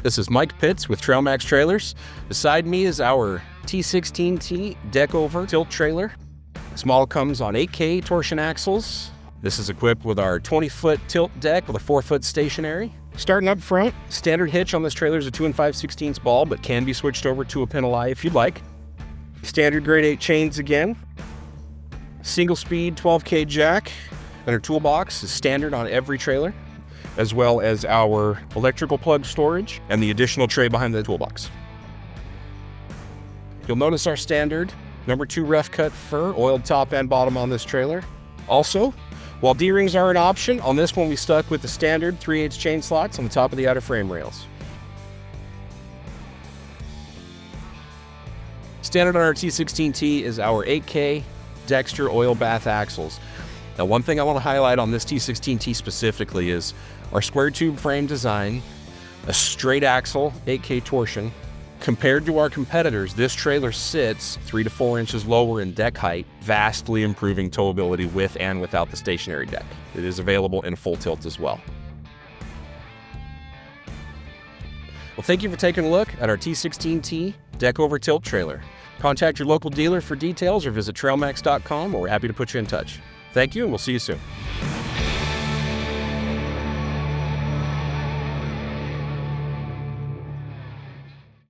This is Mike Pitts with TrailMax Trailers. Beside me is our T-16-T Deckover tilt trailer. This model comes on 8K torsion axles. This is equipped with our 20-foot tilt deck with a 4-foot stationary. Starting up front, standard hitch on this trailer is a 2 5/16 ball, but can be switched over to a pin-ally if you'd like. Standard grade 8 chains again. Single speed 12K jack. And our toolbox is standard on every trailer, as well as our electrical plug storage and the additional tray behind the toolbox. You'll notice our standard number 2 rough cut fur, oiled top and bottom on this trailer. Also, while D-rings are an option, on this one we stuck with the standard 3/8 chain slots on the top of the outer frame rails. Standard on our T-16-T is our 8K Dexter oil bath axles. Now, one thing I want to highlight on this T-16-T specifically is our square tube frame design, a straight axle 8K torsion. Compared to our competitors, this trailer sits 3 to 4 inches lower in deck height, vastly improving towability with and without the stationary deck. It is available in full tilt as well. Well, thank you for taking a look at our T-16-T Deckover tilt trailer. Contact your local dealer for details or visit trailmax.com, and we're happy to put you in touch. Thank you, and we'll see you soon.